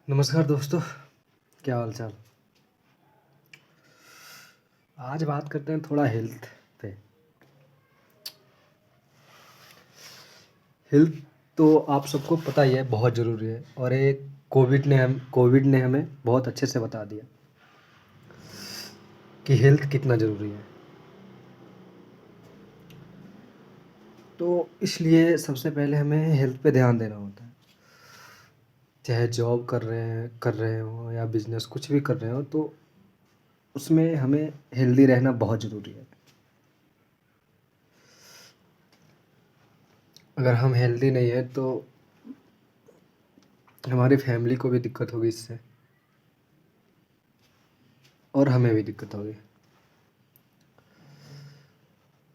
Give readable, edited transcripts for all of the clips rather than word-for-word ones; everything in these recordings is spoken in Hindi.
नमस्कार दोस्तों, क्या हाल चाल। आज बात करते हैं थोड़ा हेल्थ पे। हेल्थ तो आप सबको पता ही है, बहुत ज़रूरी है। और एक कोविड ने हमें बहुत अच्छे से बता दिया कि हेल्थ कितना ज़रूरी है। तो इसलिए सबसे पहले हमें हेल्थ पे ध्यान देना होता है। चाहे जॉब कर रहे हो या बिजनेस कुछ भी कर रहे हो, तो उसमें हमें हेल्दी रहना बहुत ज़रूरी है। अगर हम हेल्दी नहीं है तो हमारी फैमिली को भी दिक्कत होगी इससे, और हमें भी दिक्कत होगी।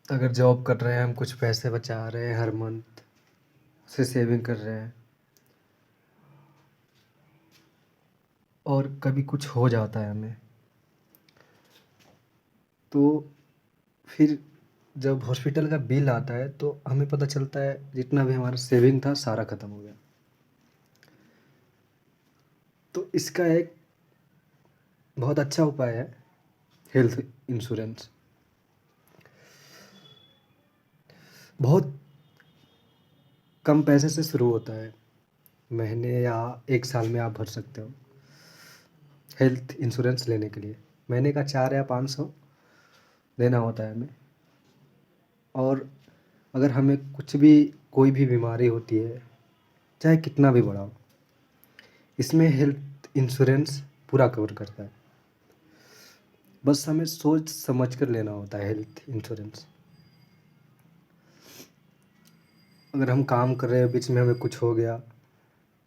अगर जॉब कर रहे हैं, हम कुछ पैसे बचा रहे हैं, हर मंथ से सेविंग कर रहे हैं, और कभी कुछ हो जाता है हमें, तो फिर जब हॉस्पिटल का बिल आता है तो हमें पता चलता है जितना भी हमारा सेविंग था सारा ख़त्म हो गया। तो इसका एक बहुत अच्छा उपाय है हेल्थ इंश्योरेंस। बहुत कम पैसे से शुरू होता है, महीने या एक साल में आप भर सकते हो हेल्थ इंश्योरेंस लेने के लिए। महीने का 4 या 500 देना होता है हमें। और अगर हमें कुछ भी कोई भी बीमारी होती है, चाहे कितना भी बड़ा हो, इसमें हेल्थ इंश्योरेंस पूरा कवर करता है। बस हमें सोच समझ कर लेना होता है हेल्थ इंश्योरेंस। अगर हम काम कर रहे हैं, बीच में हमें कुछ हो गया,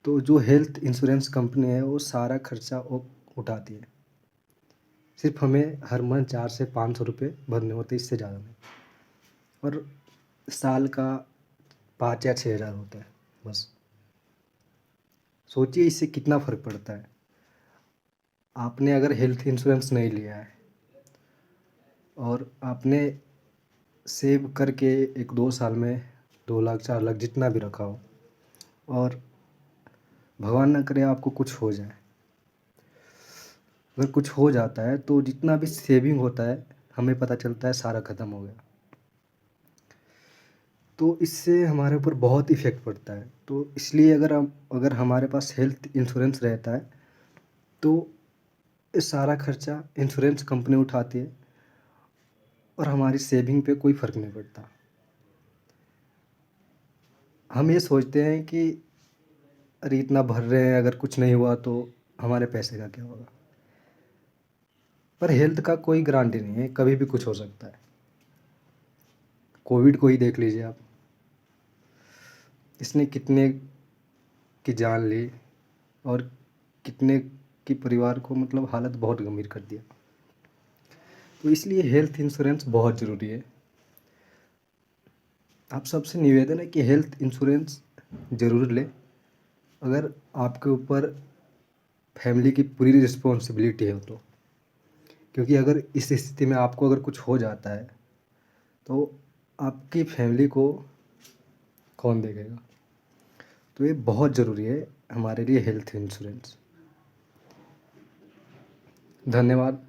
तो जो हेल्थ इंश्योरेंस कंपनी है वो सारा खर्चा वो उठाती है। सिर्फ हमें हर मंथ 400 से 500 रुपये भरने होते हैं, इससे ज़्यादा नहीं। और साल का 5 या 6 हज़ार होता है बस। सोचिए इससे कितना फ़र्क पड़ता है। आपने अगर हेल्थ इंश्योरेंस नहीं लिया है और आपने सेव करके 1-2 साल में 2 लाख 4 लाख जितना भी रखा हो, और भगवान ना करे आपको कुछ हो जाए, अगर कुछ हो जाता है तो जितना भी सेविंग होता है हमें पता चलता है सारा ख़त्म हो गया। तो इससे हमारे ऊपर बहुत इफ़ेक्ट पड़ता है। तो इसलिए अगर हमारे पास हेल्थ इंश्योरेंस रहता है तो ये सारा खर्चा इंश्योरेंस कंपनी उठाती है, और हमारी सेविंग पे कोई फ़र्क नहीं पड़ता। हम ये सोचते हैं कि अरे इतना भर रहे हैं, अगर कुछ नहीं हुआ तो हमारे पैसे का क्या होगा। पर हेल्थ का कोई गारंटी नहीं है, कभी भी कुछ हो सकता है। कोविड को ही देख लीजिए आप, इसने कितने की जान ली, और कितने की परिवार को मतलब हालत बहुत गंभीर कर दिया। तो इसलिए हेल्थ इंश्योरेंस बहुत ज़रूरी है। आप सबसे निवेदन है कि हेल्थ इंश्योरेंस ज़रूर लें, अगर आपके ऊपर फैमिली की पूरी रिस्पॉन्सिबिलिटी है तो। क्योंकि अगर इस स्थिति में आपको अगर कुछ हो जाता है तो आपकी फैमिली को कौन देखेगा। तो ये बहुत ज़रूरी है हमारे लिए हेल्थ इंश्योरेंस। धन्यवाद।